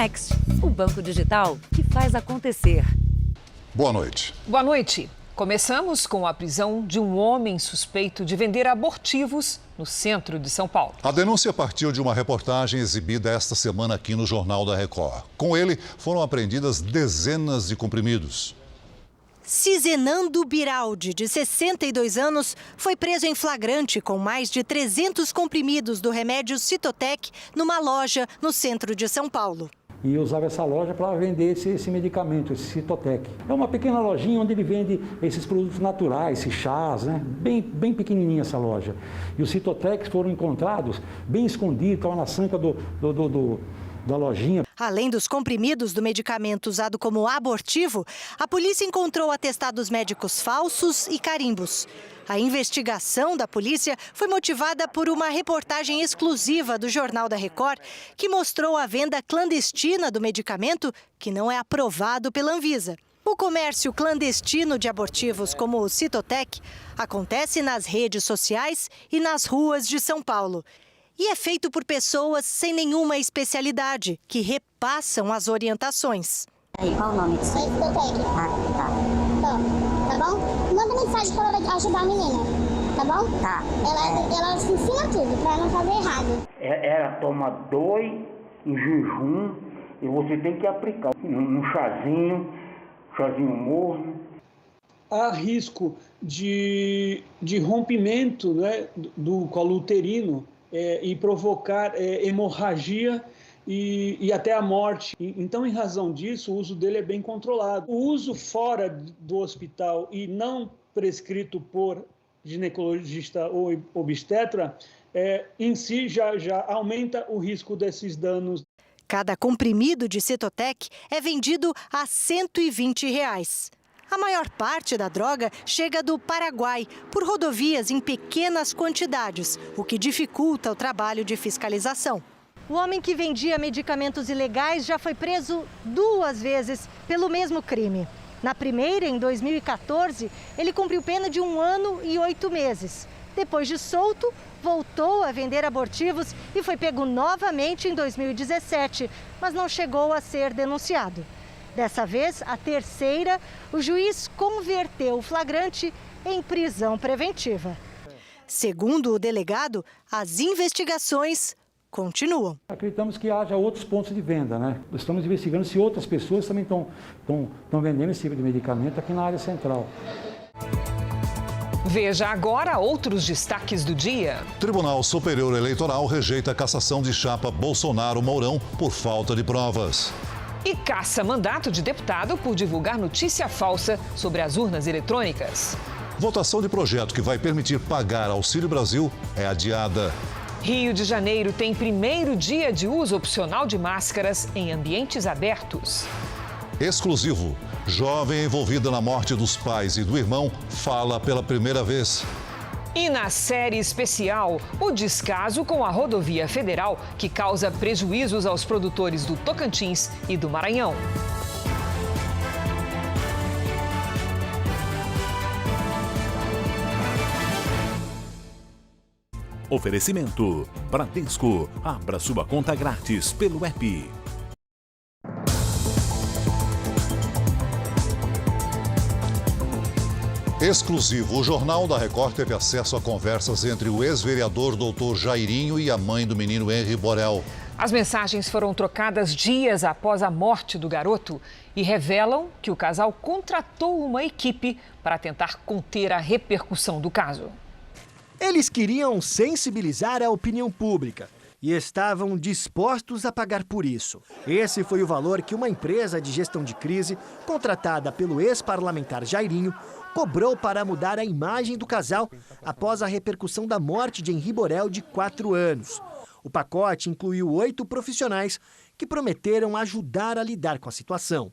Next, o banco digital que faz acontecer. Boa noite. Boa noite. Começamos com a prisão de um homem suspeito de vender abortivos no centro de São Paulo. A denúncia partiu de uma reportagem exibida esta semana aqui no Jornal da Record. Com ele, foram apreendidas dezenas de comprimidos. Cizenando Biraldi, de 62 anos, foi preso em flagrante com mais de 300 comprimidos do remédio Citotec numa loja no centro de São Paulo. E usava essa loja para vender esse medicamento, esse Citotec. É uma pequena lojinha onde ele vende esses produtos naturais, esses chás, né? Bem pequenininha essa loja. E os Citotecs foram encontrados bem escondidos, estavam na sanca da lojinha. Além dos comprimidos do medicamento usado como abortivo, a polícia encontrou atestados médicos falsos e carimbos. A investigação da polícia foi motivada por uma reportagem exclusiva do Jornal da Record que mostrou a venda clandestina do medicamento que não é aprovado pela Anvisa. O comércio clandestino de abortivos como o Citotec acontece nas redes sociais e nas ruas de São Paulo. E é feito por pessoas sem nenhuma especialidade, que repassam as orientações. Aí, qual o nome disso aí? Citotec. Tá bom? Manda mensagem para ela ajudar a menina, tá bom? Tá. Ela ensina tudo, para não fazer errado. Ela toma 2 em jejum e você tem que aplicar um chazinho morno. Há risco de rompimento, né, do colo uterino e provocar hemorragia e até a morte. Então, em razão disso, o uso dele é bem controlado. O uso fora do hospital e não prescrito por ginecologista ou obstetra, em si já aumenta o risco desses danos. Cada comprimido de Citotec é vendido a R$ 120. A maior parte da droga chega do Paraguai, por rodovias em pequenas quantidades, o que dificulta o trabalho de fiscalização. O homem que vendia medicamentos ilegais já foi preso 2 vezes pelo mesmo crime. Na primeira, em 2014, ele cumpriu pena de 1 ano e 8 meses. Depois de solto, voltou a vender abortivos e foi pego novamente em 2017, mas não chegou a ser denunciado. Dessa vez, a terceira, o juiz converteu o flagrante em prisão preventiva. Segundo o delegado, as investigações continuam. Acreditamos que haja outros pontos de venda, né? Estamos investigando se outras pessoas também estão vendendo esse tipo de medicamento aqui na área central. Veja agora outros destaques do dia. Tribunal Superior Eleitoral rejeita a cassação de chapa Bolsonaro-Mourão por falta de provas. E caça mandato de deputado por divulgar notícia falsa sobre as urnas eletrônicas. Votação de projeto que vai permitir pagar Auxílio Brasil é adiada. Rio de Janeiro tem primeiro dia de uso opcional de máscaras em ambientes abertos. Exclusivo. Jovem envolvida na morte dos pais e do irmão fala pela primeira vez. E na série especial, o descaso com a rodovia federal que causa prejuízos aos produtores do Tocantins e do Maranhão. Oferecimento: Bradesco. Abra sua conta grátis pelo app. Exclusivo. O Jornal da Record teve acesso a conversas entre o ex-vereador Dr. Jairinho e a mãe do menino Henri Borel. As mensagens foram trocadas dias após a morte do garoto e revelam que o casal contratou uma equipe para tentar conter a repercussão do caso. Eles queriam sensibilizar a opinião pública e estavam dispostos a pagar por isso. Esse foi o valor que uma empresa de gestão de crise, contratada pelo ex-parlamentar Jairinho, cobrou para mudar a imagem do casal após a repercussão da morte de Henri Borel, de 4 anos. O pacote incluiu 8 profissionais que prometeram ajudar a lidar com a situação.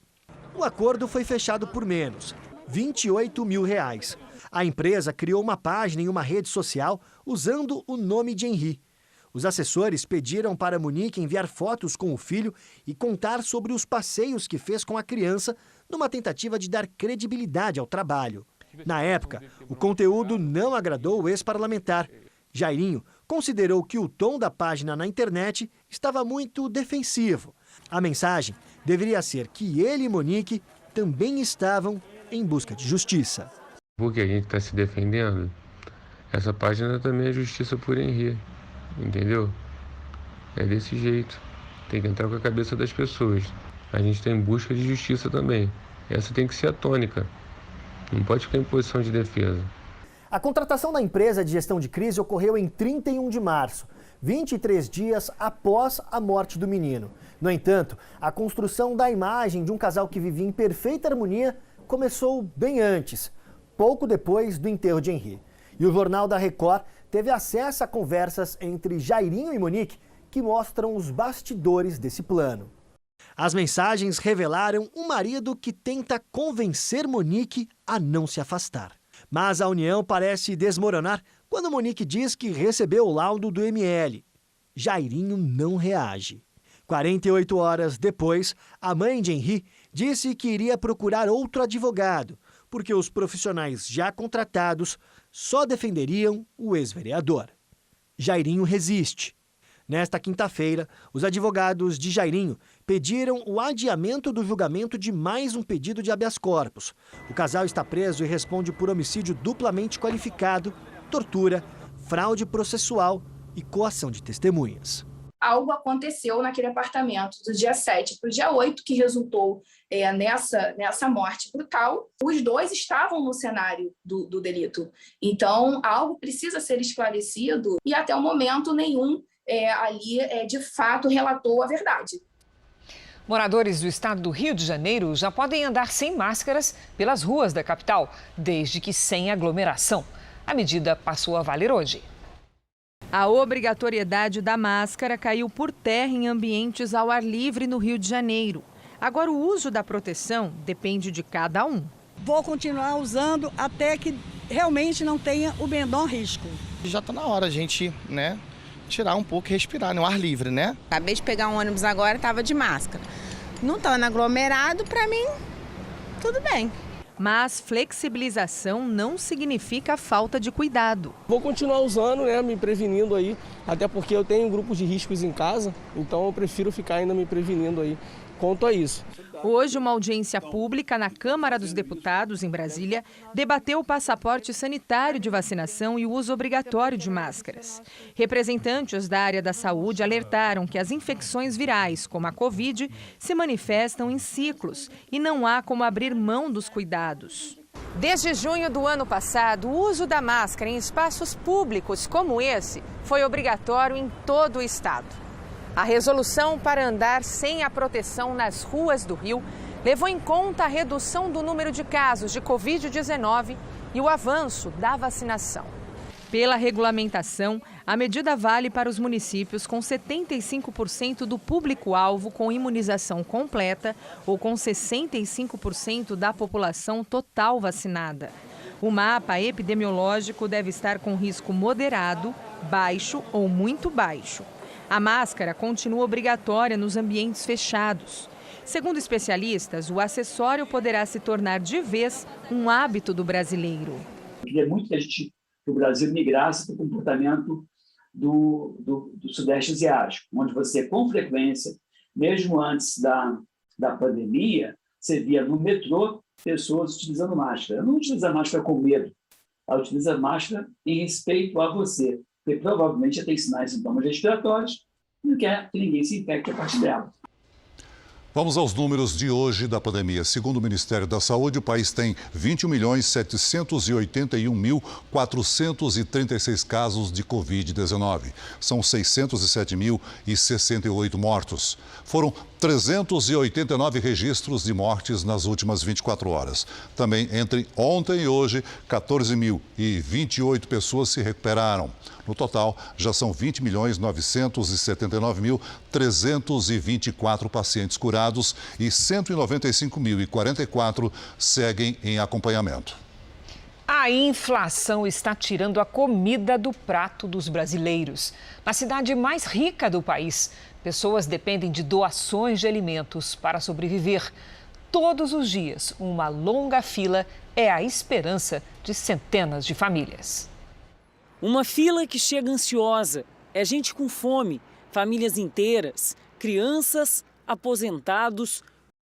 O acordo foi fechado por menos, R$ 28 mil. A empresa criou uma página em uma rede social usando o nome de Henri. Os assessores pediram para Monique enviar fotos com o filho e contar sobre os passeios que fez com a criança, numa tentativa de dar credibilidade ao trabalho. Na época, o conteúdo não agradou o ex-parlamentar. Jairinho considerou que o tom da página na internet estava muito defensivo. A mensagem deveria ser que ele e Monique também estavam em busca de justiça. Porque a gente está se defendendo, essa página também é justiça por Henri, entendeu? É desse jeito, tem que entrar com a cabeça das pessoas. A gente está em busca de justiça também, essa tem que ser a tônica, não pode ficar em posição de defesa. A contratação da empresa de gestão de crise ocorreu em 31 de março, 23 dias após a morte do menino. No entanto, a construção da imagem de um casal que vivia em perfeita harmonia começou bem antes, pouco depois do enterro de Henri. E o Jornal da Record teve acesso a conversas entre Jairinho e Monique que mostram os bastidores desse plano. As mensagens revelaram um marido que tenta convencer Monique a não se afastar. Mas a união parece desmoronar quando Monique diz que recebeu o laudo do ML. Jairinho não reage. 48 horas depois, a mãe de Henri disse que iria procurar outro advogado, porque os profissionais já contratados só defenderiam o ex-vereador. Jairinho resiste. Nesta quinta-feira, os advogados de Jairinho pediram o adiamento do julgamento de mais um pedido de habeas corpus. O casal está preso e responde por homicídio duplamente qualificado, tortura, fraude processual e coação de testemunhas. Algo aconteceu naquele apartamento do dia 7 para o dia 8, que resultou nessa morte brutal. Os dois estavam no cenário do delito. Então, algo precisa ser esclarecido e até o momento nenhum ali de fato relatou a verdade. Moradores do estado do Rio de Janeiro já podem andar sem máscaras pelas ruas da capital, desde que sem aglomeração. A medida passou a valer hoje. A obrigatoriedade da máscara caiu por terra em ambientes ao ar livre no Rio de Janeiro. Agora, o uso da proteção depende de cada um. Vou continuar usando até que realmente não tenha o menor risco. Já está na hora a gente, tirar um pouco e respirar no ar livre, né? Acabei de pegar um ônibus agora, estava de máscara. Não estando aglomerado, para mim, tudo bem. Mas flexibilização não significa falta de cuidado. Vou continuar usando, me prevenindo aí, até porque eu tenho grupos de riscos em casa, então eu prefiro ficar ainda me prevenindo aí quanto a isso. Hoje, uma audiência pública na Câmara dos Deputados, em Brasília, debateu o passaporte sanitário de vacinação e o uso obrigatório de máscaras. Representantes da área da saúde alertaram que as infecções virais, como a Covid, se manifestam em ciclos e não há como abrir mão dos cuidados. Desde junho do ano passado, o uso da máscara em espaços públicos como esse foi obrigatório em todo o estado. A resolução para andar sem a proteção nas ruas do Rio levou em conta a redução do número de casos de Covid-19 e o avanço da vacinação. Pela regulamentação, a medida vale para os municípios com 75% do público-alvo com imunização completa ou com 65% da população total vacinada. O mapa epidemiológico deve estar com risco moderado, baixo ou muito baixo. A máscara continua obrigatória nos ambientes fechados. Segundo especialistas, o acessório poderá se tornar de vez um hábito do brasileiro. Eu queria muito que o Brasil migrasse para o comportamento do Sudeste Asiático, onde você, com frequência, mesmo antes da pandemia, você via no metrô pessoas utilizando máscara. Não utiliza máscara com medo, ela utiliza máscara em respeito a você, porque provavelmente já tem sinais e sintomas respiratórios e não quer que ninguém se infecte a partir dela. Vamos aos números de hoje da pandemia. Segundo o Ministério da Saúde, o país tem 21.781.436 casos de Covid-19. São 607.068 mortos. Foram 389 registros de mortes nas últimas 24 horas. Também entre ontem e hoje, 14.028 pessoas se recuperaram. No total, já são 20.979.324 pacientes curados e 195.044 seguem em acompanhamento. A inflação está tirando a comida do prato dos brasileiros. Na cidade mais rica do país, pessoas dependem de doações de alimentos para sobreviver. Todos os dias, uma longa fila é a esperança de centenas de famílias. Uma fila que chega ansiosa. É gente com fome, famílias inteiras, crianças, aposentados,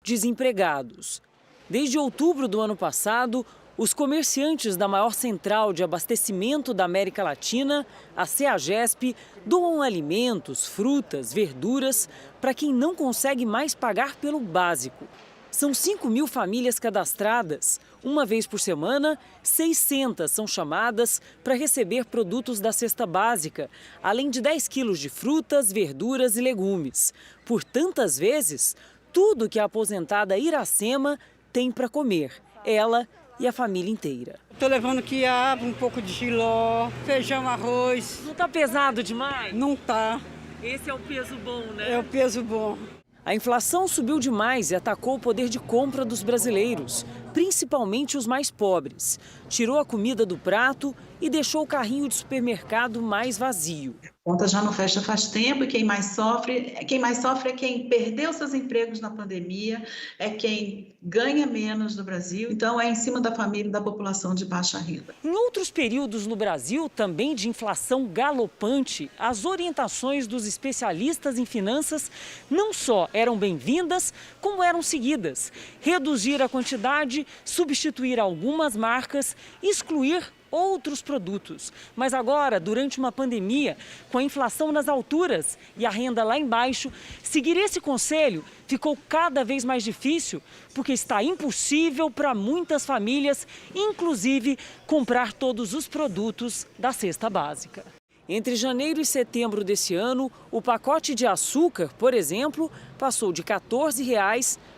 desempregados. Desde outubro do ano passado, os comerciantes da maior central de abastecimento da América Latina, a CEAGESP, doam alimentos, frutas, verduras para quem não consegue mais pagar pelo básico. São 5.000 famílias cadastradas. Uma vez por semana, 600 são chamadas para receber produtos da cesta básica, além de 10 quilos de frutas, verduras e legumes. Por tantas vezes, tudo que a aposentada Iracema tem para comer, ela e a família inteira. Estou levando quiabo, um pouco de jiló, feijão, arroz. Não está pesado demais? Não está. Esse é o peso bom, né? É o peso bom. A inflação subiu demais e atacou o poder de compra dos brasileiros, principalmente os mais pobres. Tirou a comida do prato e deixou o carrinho de supermercado mais vazio. A conta já não fecha faz tempo e quem mais sofre é quem perdeu seus empregos na pandemia, é quem ganha menos no Brasil. Então é em cima da família e da população de baixa renda. Em outros períodos no Brasil, também de inflação galopante, as orientações dos especialistas em finanças não só eram bem-vindas, como eram seguidas. Reduzir a quantidade, substituir algumas marcas, excluir outros produtos. Mas agora, durante uma pandemia, com a inflação nas alturas e a renda lá embaixo, seguir esse conselho ficou cada vez mais difícil, porque está impossível para muitas famílias, inclusive, comprar todos os produtos da cesta básica. Entre janeiro e setembro desse ano, o pacote de açúcar, por exemplo, passou de R$ 14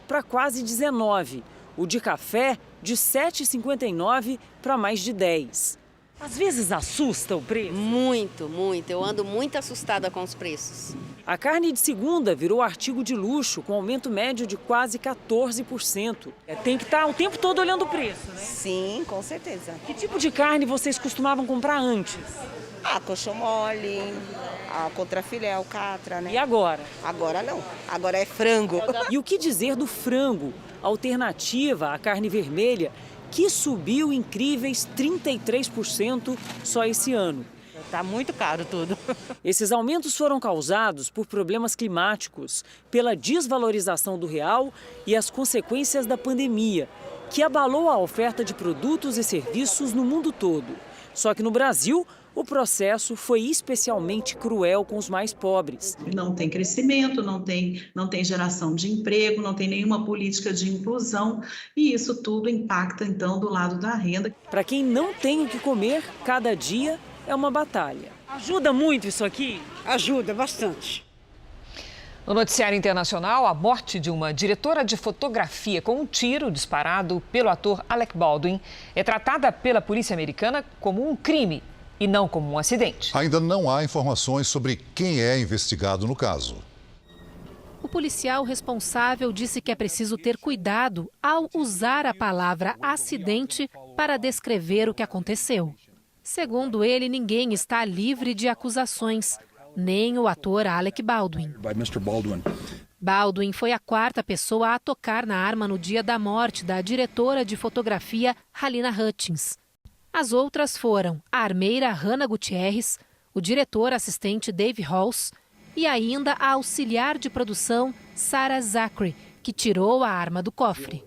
para quase R$ 19. O de café, de R$ 7,59 para mais de 10. Às vezes assusta o preço? Muito, muito. Eu ando muito assustada com os preços. A carne de segunda virou artigo de luxo, com aumento médio de quase 14%. Tem que estar o tempo todo olhando o preço, né? Sim, com certeza. Que tipo de carne vocês costumavam comprar antes? Coxão mole, a contrafilé, alcatra, né? E agora? Agora não. Agora é frango. E o que dizer do frango? Alternativa à carne vermelha, que subiu incríveis 33% só esse ano. Tá muito caro tudo. Esses aumentos foram causados por problemas climáticos, pela desvalorização do real e as consequências da pandemia, que abalou a oferta de produtos e serviços no mundo todo. Só que no Brasil, o processo foi especialmente cruel com os mais pobres. Não tem crescimento, não tem geração de emprego, não tem nenhuma política de inclusão e isso tudo impacta, então, do lado da renda. Para quem não tem o que comer, cada dia é uma batalha. Ajuda muito isso aqui? Ajuda bastante. No noticiário internacional, a morte de uma diretora de fotografia com um tiro disparado pelo ator Alec Baldwin é tratada pela polícia americana como um crime e não como um acidente. Ainda não há informações sobre quem é investigado no caso. O policial responsável disse que é preciso ter cuidado ao usar a palavra acidente para descrever o que aconteceu. Segundo ele, ninguém está livre de acusações, nem o ator Alec Baldwin. Baldwin foi a quarta pessoa a tocar na arma no dia da morte da diretora de fotografia Halyna Hutchins. As outras foram a armeira Hannah Gutierrez, o diretor assistente Dave Halls e ainda a auxiliar de produção Sarah Zachary, que tirou a arma do cofre.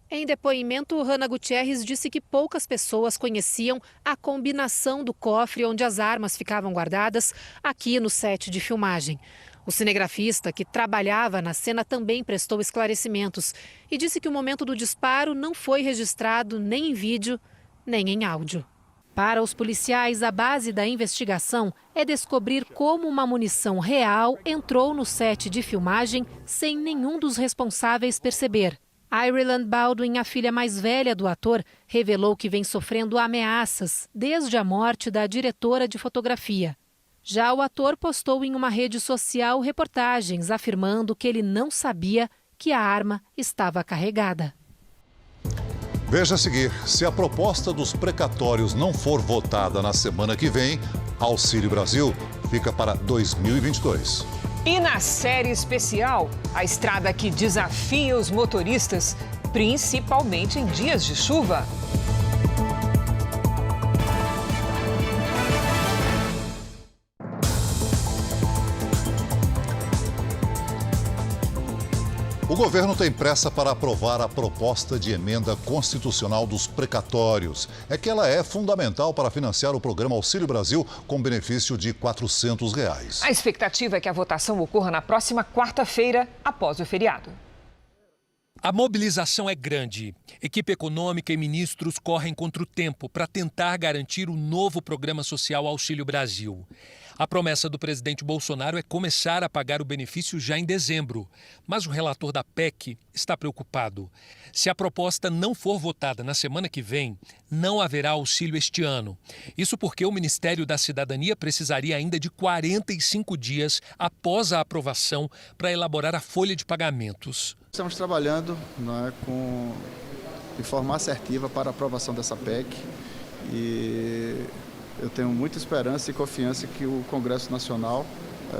Em depoimento, Hannah Gutierrez disse que poucas pessoas conheciam a combinação do cofre onde as armas ficavam guardadas aqui no set de filmagem. O cinegrafista que trabalhava na cena também prestou esclarecimentos e disse que o momento do disparo não foi registrado nem em vídeo, nem em áudio. Para os policiais, a base da investigação é descobrir como uma munição real entrou no set de filmagem sem nenhum dos responsáveis perceber. Ireland Baldwin, a filha mais velha do ator, revelou que vem sofrendo ameaças desde a morte da diretora de fotografia. Já o ator postou em uma rede social reportagens afirmando que ele não sabia que a arma estava carregada. Veja a seguir, se a proposta dos precatórios não for votada na semana que vem, Auxílio Brasil fica para 2022. E na série especial, a estrada que desafia os motoristas, principalmente em dias de chuva. O governo tem pressa para aprovar a proposta de emenda constitucional dos precatórios. É que ela é fundamental para financiar o programa Auxílio Brasil com benefício de R$ 400. A expectativa é que a votação ocorra na próxima quarta-feira, após o feriado. A mobilização é grande. Equipe econômica e ministros correm contra o tempo para tentar garantir o novo programa social Auxílio Brasil. A promessa do presidente Bolsonaro é começar a pagar o benefício já em dezembro. Mas o relator da PEC está preocupado. Se a proposta não for votada na semana que vem, não haverá auxílio este ano. Isso porque o Ministério da Cidadania precisaria ainda de 45 dias após a aprovação para elaborar a folha de pagamentos. Estamos trabalhando de forma assertiva para a aprovação dessa PEC e eu tenho muita esperança e confiança que o Congresso Nacional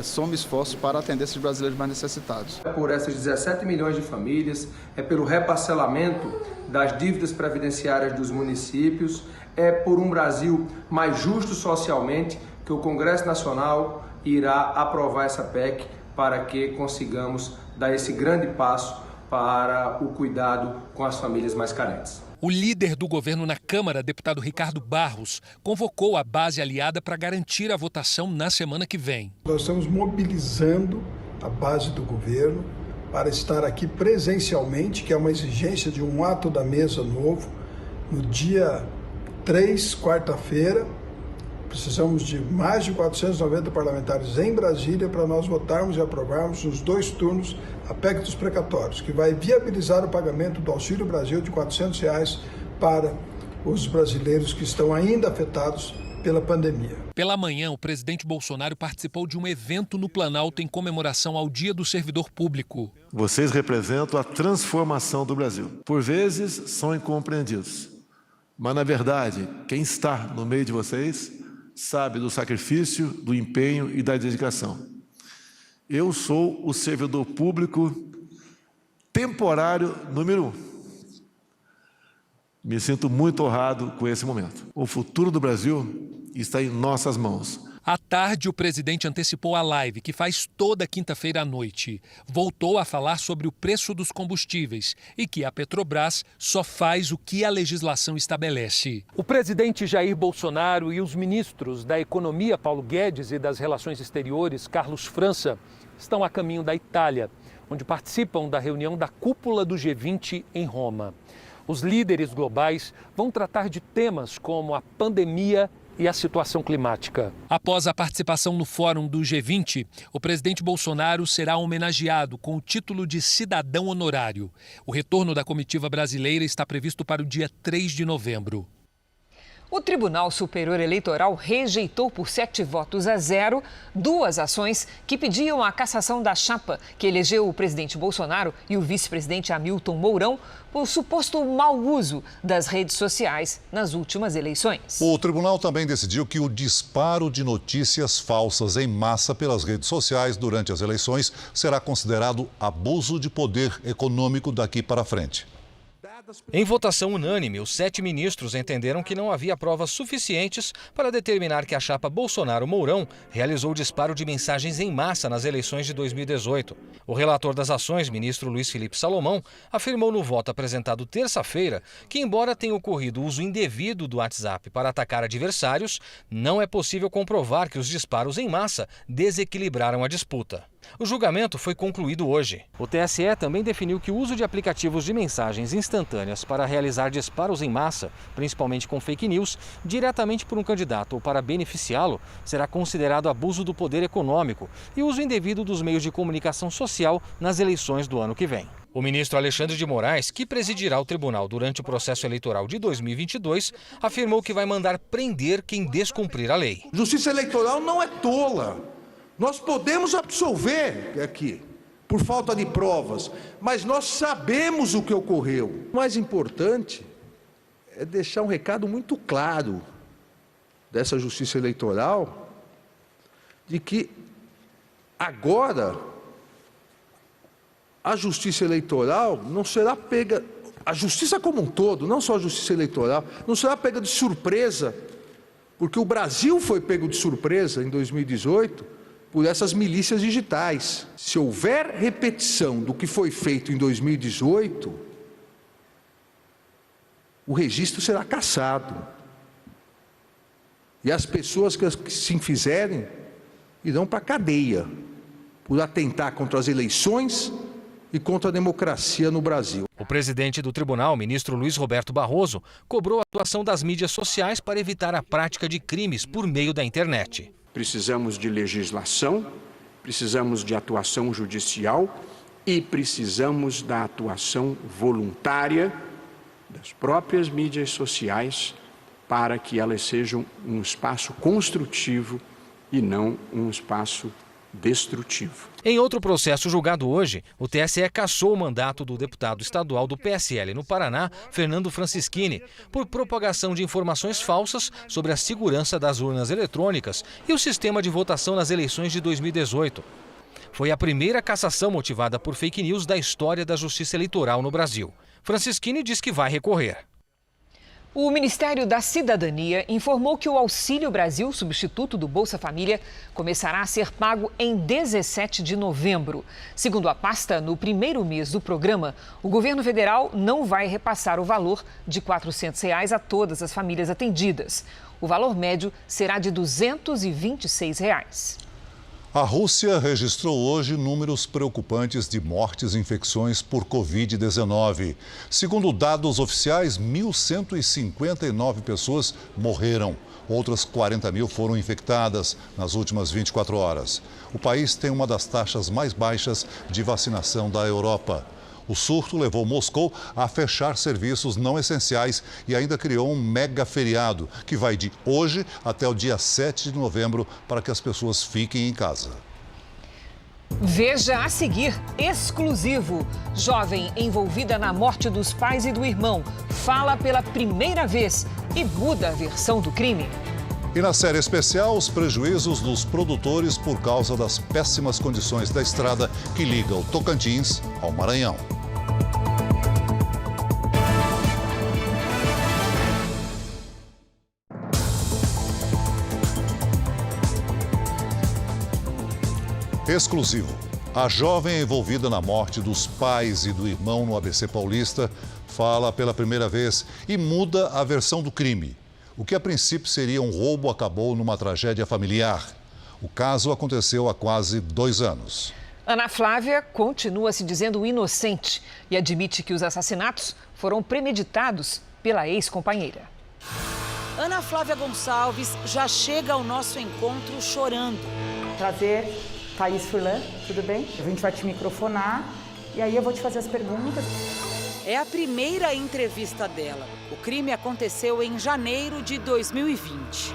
some esforços para atender esses brasileiros mais necessitados. Por essas 17 milhões de famílias, é pelo reparcelamento das dívidas previdenciárias dos municípios, é por um Brasil mais justo socialmente que o Congresso Nacional irá aprovar essa PEC para que consigamos dar esse grande passo para o cuidado com as famílias mais carentes. O líder do governo na Câmara, deputado Ricardo Barros, convocou a base aliada para garantir a votação na semana que vem. Nós estamos mobilizando a base do governo para estar aqui presencialmente, que é uma exigência de um ato da mesa novo, no dia 3, quarta-feira. Precisamos de mais de 490 parlamentares em Brasília para nós votarmos e aprovarmos nos 2 turnos a PEC dos precatórios, que vai viabilizar o pagamento do Auxílio Brasil de R$ 400 para os brasileiros que estão ainda afetados pela pandemia. Pela manhã, o presidente Bolsonaro participou de um evento no Planalto em comemoração ao Dia do Servidor Público. Vocês representam a transformação do Brasil. Por vezes, são incompreendidos. Mas, na verdade, quem está no meio de vocês sabe do sacrifício, do empenho e da dedicação. Eu sou o servidor público temporário número 1. Me sinto muito honrado com esse momento. O futuro do Brasil está em nossas mãos. À tarde, o presidente antecipou a live, que faz toda quinta-feira à noite. Voltou a falar sobre o preço dos combustíveis e que a Petrobras só faz o que a legislação estabelece. O presidente Jair Bolsonaro e os ministros da Economia, Paulo Guedes, e das Relações Exteriores, Carlos França, estão a caminho da Itália, onde participam da reunião da cúpula do G20 em Roma. Os líderes globais vão tratar de temas como a pandemia e a situação climática. Após a participação no fórum do G20, o presidente Bolsonaro será homenageado com o título de cidadão honorário. O retorno da comitiva brasileira está previsto para o dia 3 de novembro. O Tribunal Superior Eleitoral rejeitou por 7 votos a 0 2 ações que pediam a cassação da chapa que elegeu o presidente Bolsonaro e o vice-presidente Hamilton Mourão por suposto mau uso das redes sociais nas últimas eleições. O tribunal também decidiu que o disparo de notícias falsas em massa pelas redes sociais durante as eleições será considerado abuso de poder econômico daqui para frente. Em votação unânime, os 7 ministros entenderam que não havia provas suficientes para determinar que a chapa Bolsonaro-Mourão realizou o disparo de mensagens em massa nas eleições de 2018. O relator das ações, ministro Luiz Felipe Salomão, afirmou no voto apresentado terça-feira que, embora tenha ocorrido o uso indevido do WhatsApp para atacar adversários, não é possível comprovar que os disparos em massa desequilibraram a disputa. O julgamento foi concluído hoje. O TSE também definiu que o uso de aplicativos de mensagens instantâneas para realizar disparos em massa, principalmente com fake news, diretamente por um candidato ou para beneficiá-lo, será considerado abuso do poder econômico e uso indevido dos meios de comunicação social nas eleições do ano que vem. O ministro Alexandre de Moraes, que presidirá o tribunal durante o processo eleitoral de 2022, afirmou que vai mandar prender quem descumprir a lei. Justiça eleitoral não é tola. Nós podemos absolver aqui, por falta de provas, mas nós sabemos o que ocorreu. O mais importante é deixar um recado muito claro dessa justiça eleitoral, de que agora a justiça eleitoral não será pega, a justiça como um todo, não só a justiça eleitoral, não será pega de surpresa, porque o Brasil foi pego de surpresa em 2018, por essas milícias digitais. Se houver repetição do que foi feito em 2018, o registro será cassado. E as pessoas que se fizerem irão para a cadeia por atentar contra as eleições e contra a democracia no Brasil. O presidente do tribunal, ministro Luiz Roberto Barroso, cobrou a atuação das mídias sociais para evitar a prática de crimes por meio da internet. Precisamos de legislação, precisamos de atuação judicial e precisamos da atuação voluntária das próprias mídias sociais para que elas sejam um espaço construtivo e não um espaço destrutivo. Em outro processo julgado hoje, o TSE cassou o mandato do deputado estadual do PSL no Paraná, Fernando Francischini, por propagação de informações falsas sobre a segurança das urnas eletrônicas e o sistema de votação nas eleições de 2018. Foi a primeira cassação motivada por fake news da história da Justiça Eleitoral no Brasil. Francischini diz que vai recorrer. O Ministério da Cidadania informou que o Auxílio Brasil, substituto do Bolsa Família, começará a ser pago em 17 de novembro. Segundo a pasta, no primeiro mês do programa, o governo federal não vai repassar o valor de R$ 400 a todas as famílias atendidas. O valor médio será de R$ 226. A Rússia registrou hoje números preocupantes de mortes e infecções por Covid-19. Segundo dados oficiais, 1.159 pessoas morreram. Outras 40 mil foram infectadas nas últimas 24 horas. O país tem uma das taxas mais baixas de vacinação da Europa. O surto levou Moscou a fechar serviços não essenciais e ainda criou um mega feriado que vai de hoje até o dia 7 de novembro para que as pessoas fiquem em casa. Veja a seguir, exclusivo. Jovem envolvida na morte dos pais e do irmão fala pela primeira vez e muda a versão do crime. E na série especial, os prejuízos dos produtores por causa das péssimas condições da estrada que liga o Tocantins ao Maranhão. Exclusivo. A jovem envolvida na morte dos pais e do irmão no ABC Paulista fala pela primeira vez e muda a versão do crime. O que a princípio seria um roubo acabou numa tragédia familiar. O caso aconteceu há quase 2 anos. Ana Flávia continua se dizendo inocente e admite que os assassinatos foram premeditados pela ex-companheira. Ana Flávia Gonçalves já chega ao nosso encontro chorando. Prazer, Thaís Furlan, tudo bem? A gente vai te microfonar e aí eu vou te fazer as perguntas. É a primeira entrevista dela. O crime aconteceu em janeiro de 2020.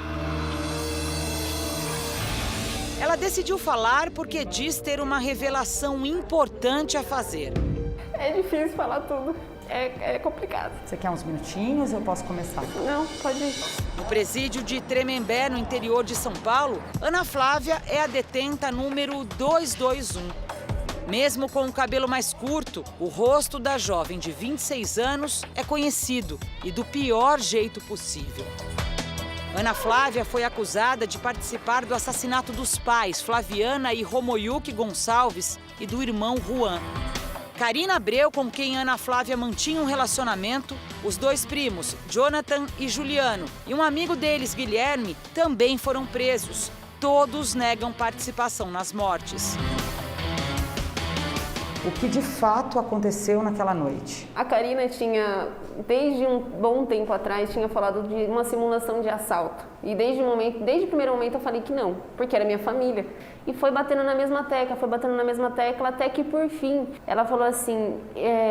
Ela decidiu falar porque diz ter uma revelação importante a fazer. É difícil falar tudo. É complicado. Você quer uns minutinhos? Eu posso começar? Não, pode ir. No presídio de Tremembé, no interior de São Paulo, Ana Flávia é a detenta número 221. Mesmo com o cabelo mais curto, o rosto da jovem de 26 anos é conhecido e do pior jeito possível. Ana Flávia foi acusada de participar do assassinato dos pais, Flaviana e Romoyuki Gonçalves, e do irmão Juan. Karina Abreu, com quem Ana Flávia mantinha um relacionamento, os 2 primos, Jonathan e Juliano, e um amigo deles, Guilherme, também foram presos. Todos negam participação nas mortes. O que de fato aconteceu naquela noite? A Karina tinha, desde um bom tempo atrás, tinha falado de uma simulação de assalto. E desde o primeiro momento eu falei que não, porque era minha família. E foi batendo na mesma tecla, até que por fim ela falou assim,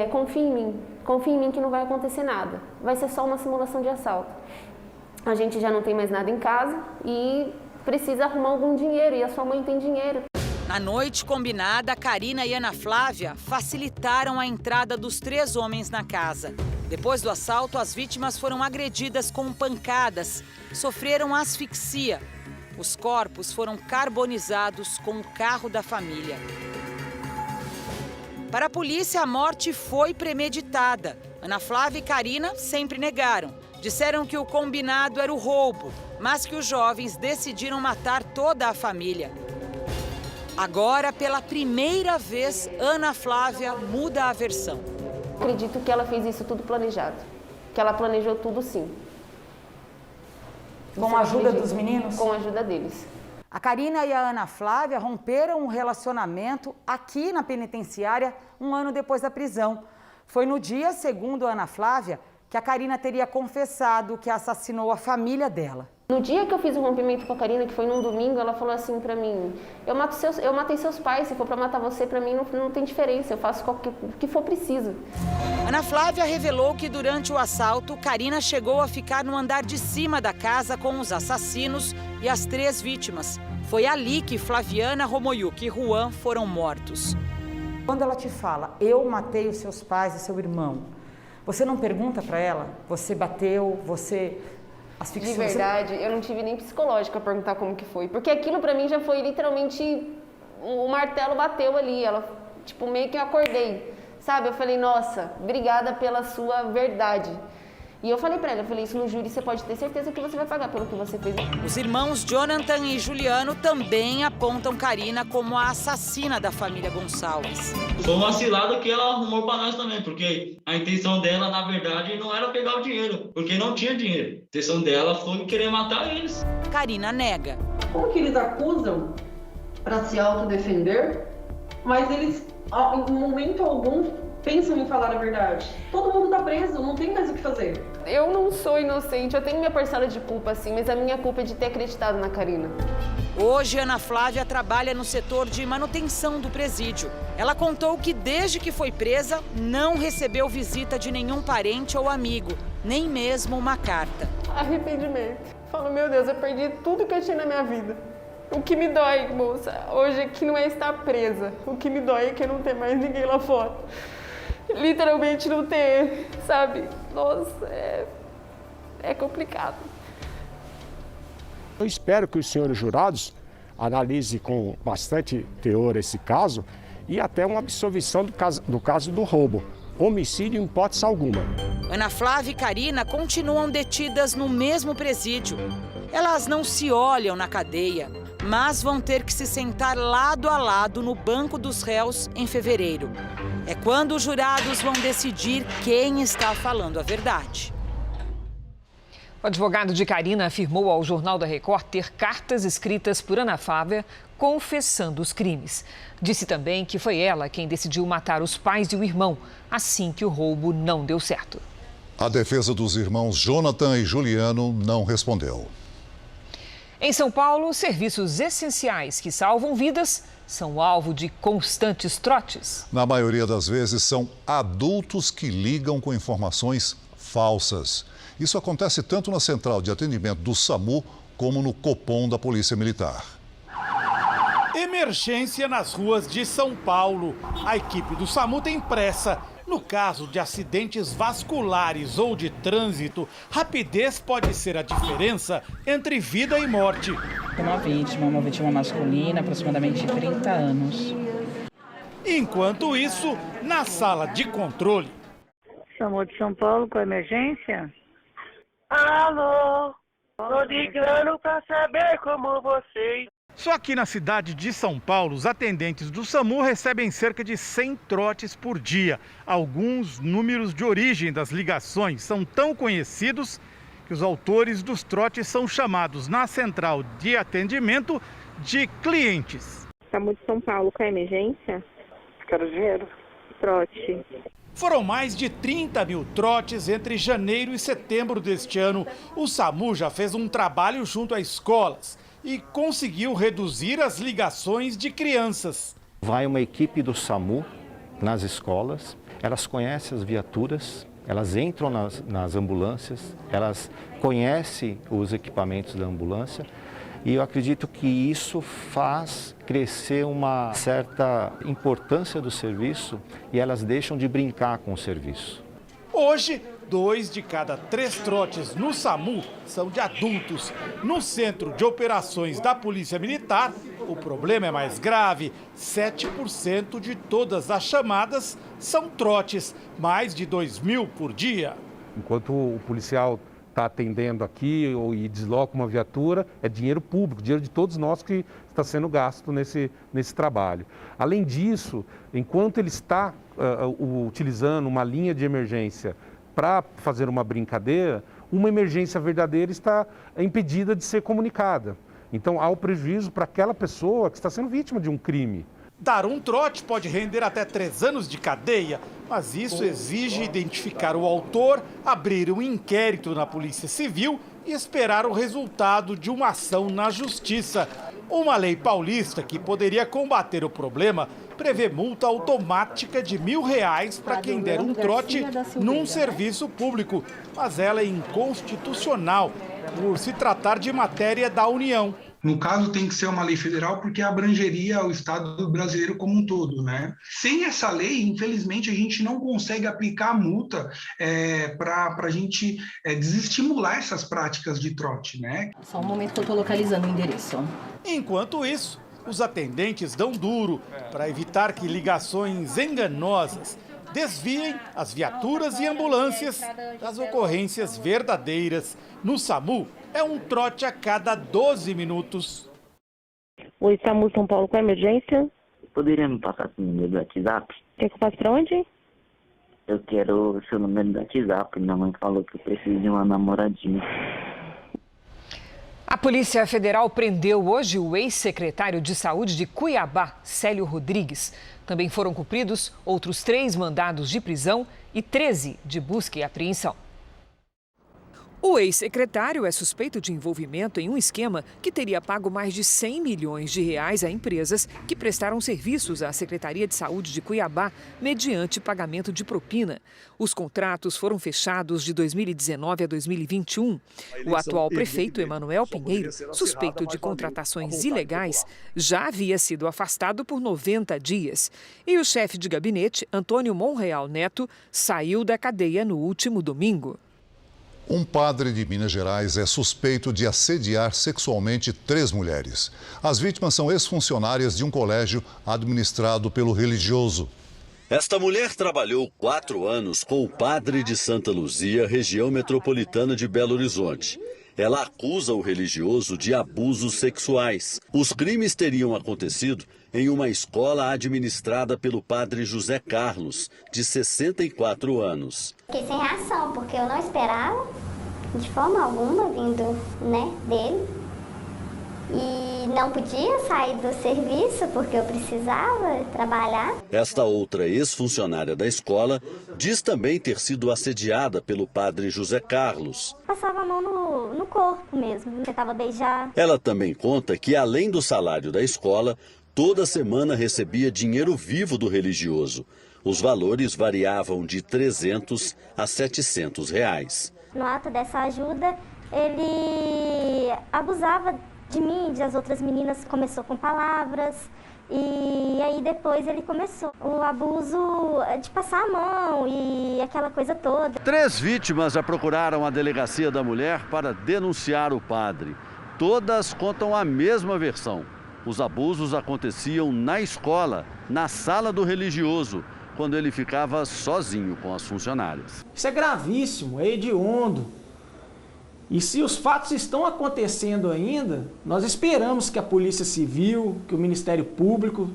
confia em mim que não vai acontecer nada. Vai ser só uma simulação de assalto. A gente já não tem mais nada em casa e precisa arrumar algum dinheiro, e a sua mãe tem dinheiro. Na noite combinada, Karina e Ana Flávia facilitaram a entrada dos 3 homens na casa. Depois do assalto, as vítimas foram agredidas com pancadas, sofreram asfixia. Os corpos foram carbonizados com o carro da família. Para a polícia, a morte foi premeditada. Ana Flávia e Karina sempre negaram. Disseram que o combinado era o roubo, mas que os jovens decidiram matar toda a família. Agora, pela primeira vez, Ana Flávia muda a versão. Acredito que ela fez isso tudo planejado, que ela planejou tudo sim. Com a ajuda dos meninos? Com a ajuda deles. A Karina e a Ana Flávia romperam um relacionamento aqui na penitenciária um ano depois da prisão. Foi no dia, segundo a Ana Flávia, que a Karina teria confessado que assassinou a família dela. No dia que eu fiz o rompimento com a Karina, que foi num domingo, ela falou assim pra mim: eu matei seus pais, se for pra matar você, pra mim não tem diferença, eu faço o que for preciso. Ana Flávia revelou que durante o assalto, Karina chegou a ficar no andar de cima da casa com os assassinos e as 3 vítimas. Foi ali que Flaviana, Romoyuki e Juan foram mortos. Quando ela te fala, eu matei os seus pais e seu irmão, você não pergunta pra ela, você bateu, você... De verdade, eu não tive nem psicológico a perguntar como que foi. Porque aquilo pra mim já foi literalmente... O martelo bateu ali, ela, tipo, meio que eu acordei. Sabe, eu falei, nossa, obrigada pela sua verdade. E eu falei pra ela, isso no júri você pode ter certeza que você vai pagar pelo que você fez. Os irmãos Jonathan e Juliano também apontam Karina como a assassina da família Gonçalves. Foi uma cilada que ela arrumou pra nós também, porque a intenção dela, na verdade, não era pegar o dinheiro, porque não tinha dinheiro. A intenção dela foi querer matar eles. Karina nega. Como que eles acusam pra se autodefender, mas eles, em momento algum, pensam em falar a verdade? Todo mundo tá preso, não tem mais o que fazer. Eu não sou inocente, eu tenho minha parcela de culpa, sim, mas a minha culpa é de ter acreditado na Karina. Hoje, Ana Flávia trabalha no setor de manutenção do presídio. Ela contou que desde que foi presa, não recebeu visita de nenhum parente ou amigo, nem mesmo uma carta. Arrependimento. Falo, meu Deus, eu perdi tudo que eu tinha na minha vida. O que me dói, moça, hoje é que não é estar presa. O que me dói é que não ter mais ninguém lá fora. Literalmente não ter, sabe? Nossa, é complicado. Eu espero que os senhores jurados analisem com bastante teor esse caso e até uma absolvição do caso do roubo. Homicídio em hipótese alguma. Ana Flávia e Karina continuam detidas no mesmo presídio. Elas não se olham na cadeia, mas vão ter que se sentar lado a lado no banco dos réus em fevereiro. É quando os jurados vão decidir quem está falando a verdade. O advogado de Karina afirmou ao Jornal da Record ter cartas escritas por Ana Flávia confessando os crimes. Disse também que foi ela quem decidiu matar os pais e o irmão, assim que o roubo não deu certo. A defesa dos irmãos Jonathan e Juliano não respondeu. Em São Paulo, serviços essenciais que salvam vidas são alvo de constantes trotes. Na maioria das vezes, são adultos que ligam com informações falsas. Isso acontece tanto na central de atendimento do SAMU como no Copom da Polícia Militar. Emergência nas ruas de São Paulo. A equipe do SAMU tem pressa. No caso de acidentes vasculares ou de trânsito, rapidez pode ser a diferença entre vida e morte. Uma vítima masculina, aproximadamente 30 anos. Enquanto isso, na sala de controle. SAMU de São Paulo com emergência? Alô, tô ligando pra saber como vocês... Só aqui na cidade de São Paulo, os atendentes do SAMU recebem cerca de 100 trotes por dia. Alguns números de origem das ligações são tão conhecidos que os autores dos trotes são chamados na central de atendimento de clientes. SAMU de São Paulo com emergência? Quero dinheiro. Trote. Foram mais de 30 mil trotes entre janeiro e setembro deste ano. O SAMU já fez um trabalho junto a escolas e conseguiu reduzir as ligações de crianças. Vai uma equipe do SAMU nas escolas, elas conhecem as viaturas, elas entram nas ambulâncias, elas conhecem os equipamentos da ambulância e eu acredito que isso faz crescer uma certa importância do serviço e elas deixam de brincar com o serviço. Hoje, 2 de cada 3 trotes no SAMU são de adultos. No Centro de Operações da Polícia Militar, o problema é mais grave. 7% de todas as chamadas são trotes, mais de 2.000 por dia. Enquanto o policial está atendendo aqui e desloca uma viatura, é dinheiro público, dinheiro de todos nós que está sendo gasto nesse trabalho. Além disso, enquanto ele está utilizando uma linha de emergência para fazer uma brincadeira, uma emergência verdadeira está impedida de ser comunicada. Então há o prejuízo para aquela pessoa que está sendo vítima de um crime. Dar um trote pode render até 3 anos de cadeia, mas isso exige identificar o autor, abrir um inquérito na Polícia Civil e esperar o resultado de uma ação na Justiça. Uma lei paulista que poderia combater o problema prevê multa automática de R$1.000 para quem der um trote num serviço público, mas ela é inconstitucional por se tratar de matéria da União. No caso, tem que ser uma lei federal porque abrangeria o Estado brasileiro como um todo, né? Sem essa lei, infelizmente, a gente não consegue aplicar a multa para a gente desestimular essas práticas de trote, né? Só um momento que eu estou localizando o endereço. Enquanto isso, os atendentes dão duro para evitar que ligações enganosas desviem as viaturas e ambulâncias das ocorrências verdadeiras. No SAMU, é um trote a cada 12 minutos. Oi, SAMU São Paulo, com emergência? Poderia me passar seu número do WhatsApp? Quer que eu passe para onde? Eu quero o seu número do WhatsApp. Minha mãe falou que eu preciso de uma namoradinha. A Polícia Federal prendeu hoje o ex-secretário de Saúde de Cuiabá, Célio Rodrigues. Também foram cumpridos outros 3 mandados de prisão e 13 de busca e apreensão. O ex-secretário é suspeito de envolvimento em um esquema que teria pago mais de R$100 milhões a empresas que prestaram serviços à Secretaria de Saúde de Cuiabá mediante pagamento de propina. Os contratos foram fechados de 2019 a 2021. O atual prefeito, Emanuel Pinheiro, suspeito de contratações ilegais, já havia sido afastado por 90 dias. E o chefe de gabinete, Antônio Monreal Neto, saiu da cadeia no último domingo. Um padre de Minas Gerais é suspeito de assediar sexualmente 3 mulheres. As vítimas são ex-funcionárias de um colégio administrado pelo religioso. Esta mulher trabalhou 4 anos com o padre de Santa Luzia, região metropolitana de Belo Horizonte. Ela acusa o religioso de abusos sexuais. Os crimes teriam acontecido em uma escola administrada pelo padre José Carlos, de 64 anos. Fiquei sem reação, porque eu não esperava, de forma alguma, vindo dele. E não podia sair do serviço, porque eu precisava trabalhar. Esta outra ex-funcionária da escola diz também ter sido assediada pelo padre José Carlos. Passava a mão no corpo mesmo, tentava beijar. Ela também conta que, além do salário da escola, toda semana recebia dinheiro vivo do religioso. Os valores variavam de R$300 a R$700. No ato dessa ajuda, ele abusava de mim, das outras meninas. Começou com palavras e aí depois ele começou o abuso de passar a mão e aquela coisa toda. 3 vítimas já procuraram a delegacia da mulher para denunciar o padre. Todas contam a mesma versão. Os abusos aconteciam na escola, na sala do religioso, quando ele ficava sozinho com as funcionárias. Isso é gravíssimo, é hediondo. E se os fatos estão acontecendo ainda, nós esperamos que a Polícia Civil, que o Ministério Público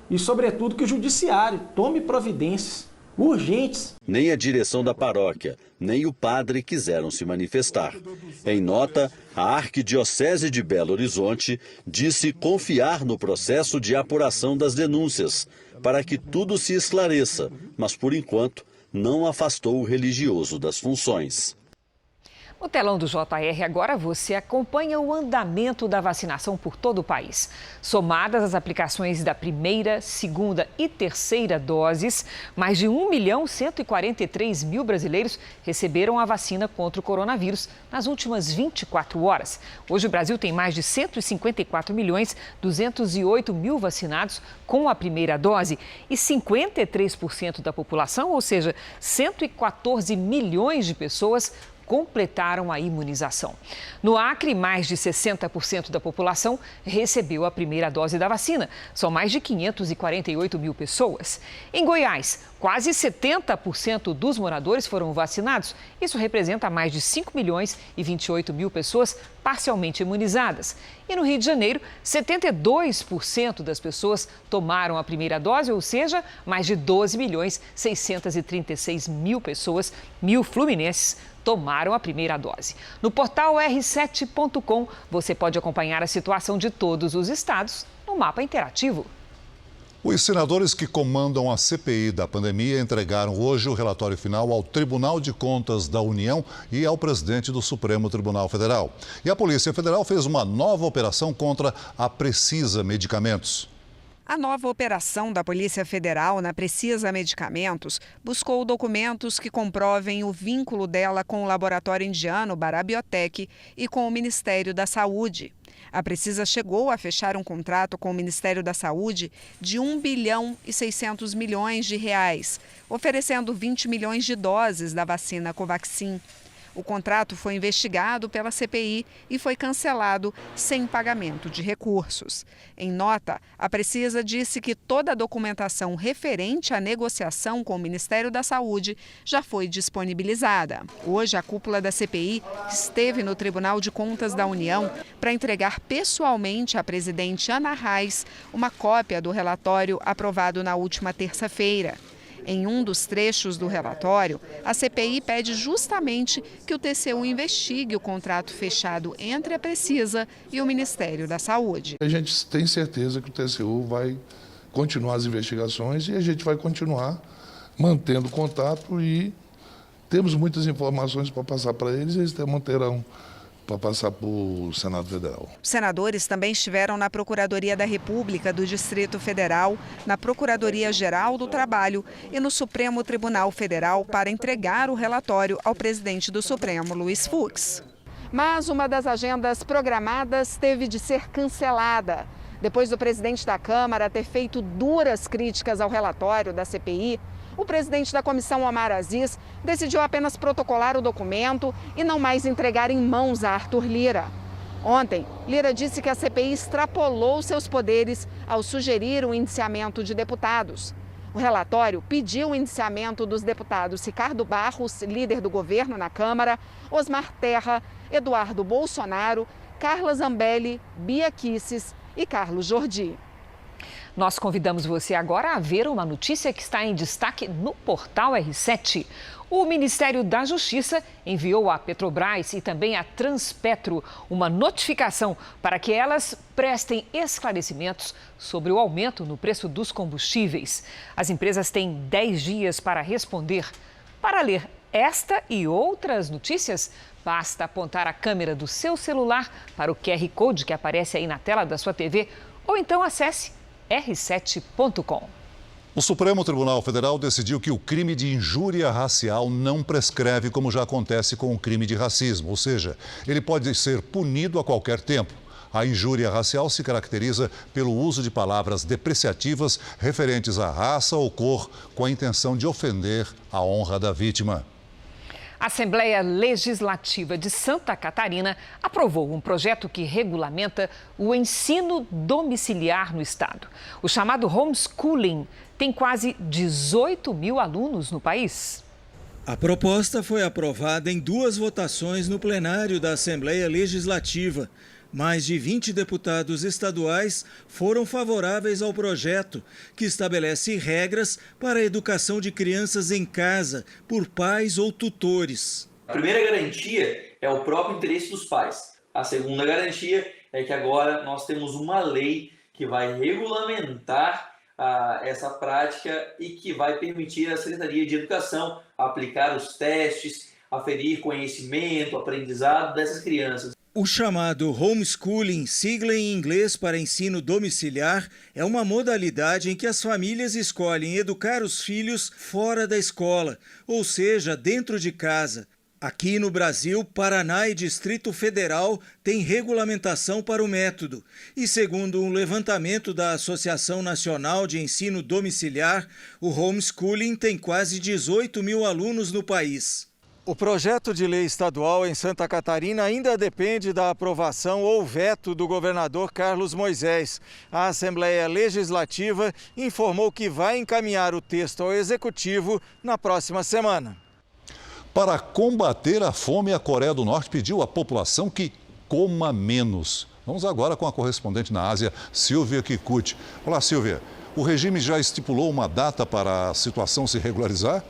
e, sobretudo, que o Judiciário tome providências urgentes. Nem a direção da paróquia, nem o padre quiseram se manifestar. Em nota, a Arquidiocese de Belo Horizonte disse confiar no processo de apuração das denúncias, para que tudo se esclareça, mas, por enquanto, não afastou o religioso das funções. No telão do JR, agora você acompanha o andamento da vacinação por todo o país. Somadas as aplicações da primeira, segunda e terceira doses, mais de 1.143.000 brasileiros receberam a vacina contra o coronavírus nas últimas 24 horas. Hoje o Brasil tem mais de 154.208.000 vacinados com a primeira dose e 53% da população, ou seja, 114 milhões de pessoas, completaram a imunização. No Acre, mais de 60% da população recebeu a primeira dose da vacina. São mais de 548 mil pessoas. Em Goiás, quase 70% dos moradores foram vacinados. Isso representa mais de 5 milhões e 28 mil pessoas parcialmente imunizadas. E no Rio de Janeiro, 72% das pessoas tomaram a primeira dose, ou seja, mais de 12 milhões 636 mil pessoas, fluminenses, tomaram a primeira dose. No portal r7.com, você pode acompanhar a situação de todos os estados no mapa interativo. Os senadores que comandam a CPI da pandemia entregaram hoje o relatório final ao Tribunal de Contas da União e ao presidente do Supremo Tribunal Federal. E a Polícia Federal fez uma nova operação contra a Precisa Medicamentos. A nova operação da Polícia Federal na Precisa Medicamentos buscou documentos que comprovem o vínculo dela com o laboratório indiano Barabiotec e com o Ministério da Saúde. A Precisa chegou a fechar um contrato com o Ministério da Saúde de 1 bilhão e 600 milhões de reais, oferecendo 20 milhões de doses da vacina Covaxin. O contrato foi investigado pela CPI e foi cancelado sem pagamento de recursos. Em nota, a Precisa disse que toda a documentação referente à negociação com o Ministério da Saúde já foi disponibilizada. Hoje, a cúpula da CPI esteve no Tribunal de Contas da União para entregar pessoalmente à presidente Ana Reis uma cópia do relatório aprovado na última terça-feira. Em um dos trechos do relatório, a CPI pede justamente que o TCU investigue o contrato fechado entre a Precisa e o Ministério da Saúde. A gente tem certeza que o TCU vai continuar as investigações e a gente vai continuar mantendo contato e temos muitas informações para passar para eles e eles manterão para passar para o Senado Federal. Os senadores também estiveram na Procuradoria da República do Distrito Federal, na Procuradoria-Geral do Trabalho e no Supremo Tribunal Federal para entregar o relatório ao presidente do Supremo, Luiz Fux. Mas uma das agendas programadas teve de ser cancelada. Depois do presidente da Câmara ter feito duras críticas ao relatório da CPI, o presidente da comissão, Omar Aziz, decidiu apenas protocolar o documento e não mais entregar em mãos a Arthur Lira. Ontem, Lira disse que a CPI extrapolou seus poderes ao sugerir o indiciamento de deputados. O relatório pediu o indiciamento dos deputados Ricardo Barros, líder do governo na Câmara, Osmar Terra, Eduardo Bolsonaro, Carla Zambelli, Bia Kicis e Carlos Jordi. Nós convidamos você agora a ver uma notícia que está em destaque no portal R7. O Ministério da Justiça enviou à Petrobras e também à Transpetro uma notificação para que elas prestem esclarecimentos sobre o aumento no preço dos combustíveis. As empresas têm 10 dias para responder. Para ler esta e outras notícias, basta apontar a câmera do seu celular para o QR Code que aparece aí na tela da sua TV ou então acesse r7.com. O Supremo Tribunal Federal decidiu que o crime de injúria racial não prescreve, como já acontece com o crime de racismo, ou seja, ele pode ser punido a qualquer tempo. A injúria racial se caracteriza pelo uso de palavras depreciativas referentes à raça ou cor, com a intenção de ofender a honra da vítima. A Assembleia Legislativa de Santa Catarina aprovou um projeto que regulamenta o ensino domiciliar no estado. O chamado homeschooling tem quase 18 mil alunos no país. A proposta foi aprovada em 2 votações no plenário da Assembleia Legislativa. Mais de 20 deputados estaduais foram favoráveis ao projeto, que estabelece regras para a educação de crianças em casa, por pais ou tutores. A primeira garantia é o próprio interesse dos pais. A segunda garantia é que agora nós temos uma lei que vai regulamentar essa prática e que vai permitir à Secretaria de Educação aplicar os testes, aferir conhecimento, aprendizado dessas crianças. O chamado homeschooling, sigla em inglês para ensino domiciliar, é uma modalidade em que as famílias escolhem educar os filhos fora da escola, ou seja, dentro de casa. Aqui no Brasil, Paraná e Distrito Federal têm regulamentação para o método. E segundo um levantamento da Associação Nacional de Ensino Domiciliar, o homeschooling tem quase 18 mil alunos no país. O projeto de lei estadual em Santa Catarina ainda depende da aprovação ou veto do governador Carlos Moisés. A Assembleia Legislativa informou que vai encaminhar o texto ao Executivo na próxima semana. Para combater a fome, a Coreia do Norte pediu à população que coma menos. Vamos agora com a correspondente na Ásia, Silvia Kikuchi. Olá, Silvia. O regime já estipulou uma data para a situação se regularizar?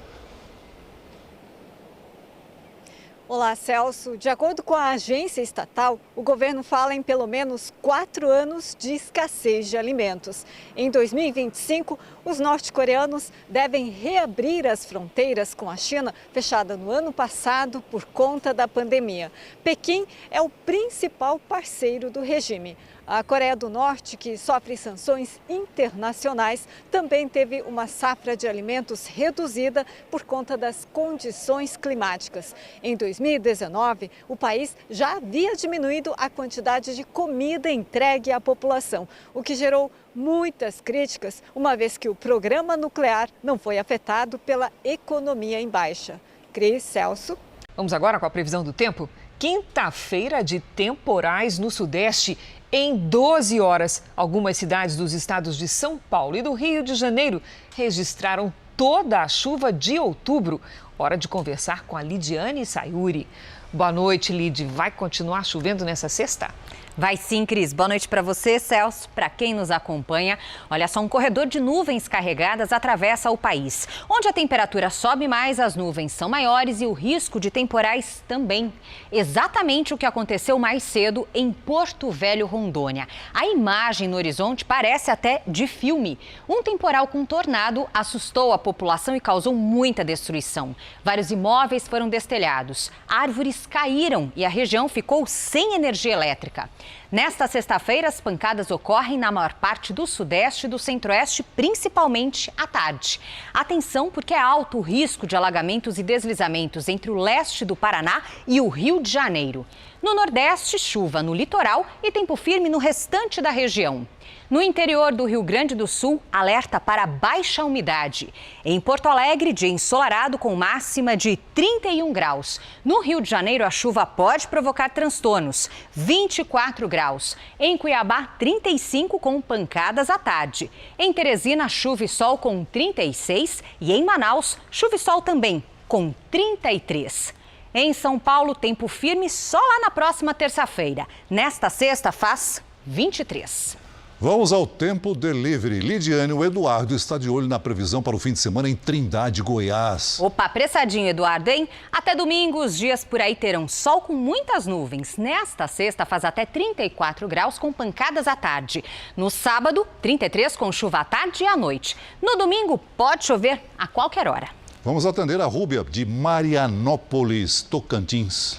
Olá, Celso. De acordo com a agência estatal, o governo fala em pelo menos 4 anos de escassez de alimentos. Em 2025, os norte-coreanos devem reabrir as fronteiras com a China, fechada no ano passado por conta da pandemia. Pequim é o principal parceiro do regime. A Coreia do Norte, que sofre sanções internacionais, também teve uma safra de alimentos reduzida por conta das condições climáticas. Em 2019, o país já havia diminuído a quantidade de comida entregue à população, o que gerou muitas críticas, uma vez que o programa nuclear não foi afetado pela economia em baixa. Cris, Celso. Vamos agora com a previsão do tempo? Quinta-feira de temporais no Sudeste. Em 12 horas, algumas cidades dos estados de São Paulo e do Rio de Janeiro registraram toda a chuva de outubro. Hora de conversar com a Lidiane Sayuri. Boa noite, Lid. Vai continuar chovendo nessa sexta? Vai sim, Cris. Boa noite para você, Celso, para quem nos acompanha. Olha só, um corredor de nuvens carregadas atravessa o país. Onde a temperatura sobe mais, as nuvens são maiores e o risco de temporais também. Exatamente o que aconteceu mais cedo em Porto Velho, Rondônia. A imagem no horizonte parece até de filme. Um temporal com tornado assustou a população e causou muita destruição. Vários imóveis foram destelhados, árvores caíram e a região ficou sem energia elétrica. Nesta sexta-feira, as pancadas ocorrem na maior parte do Sudeste e do Centro-Oeste, principalmente à tarde. Atenção, porque é alto o risco de alagamentos e deslizamentos entre o leste do Paraná e o Rio de Janeiro. No Nordeste, chuva no litoral e tempo firme no restante da região. No interior do Rio Grande do Sul, alerta para baixa umidade. Em Porto Alegre, dia ensolarado com máxima de 31 graus. No Rio de Janeiro, a chuva pode provocar transtornos, 24 graus. Em Cuiabá, 35 com pancadas à tarde. Em Teresina, chuva e sol com 36 e em Manaus, chuva e sol também com 33. Em São Paulo, tempo firme só lá na próxima terça-feira. Nesta sexta, faz 23. Vamos ao Tempo Delivery. Lidiane, o Eduardo está de olho na previsão para o fim de semana em Trindade, Goiás. Opa, apressadinho, Eduardo, hein? Até domingo, os dias por aí terão sol com muitas nuvens. Nesta sexta, faz até 34 graus com pancadas à tarde. No sábado, 33 com chuva à tarde e à noite. No domingo, pode chover a qualquer hora. Vamos atender a Rúbia, de Marianópolis, Tocantins.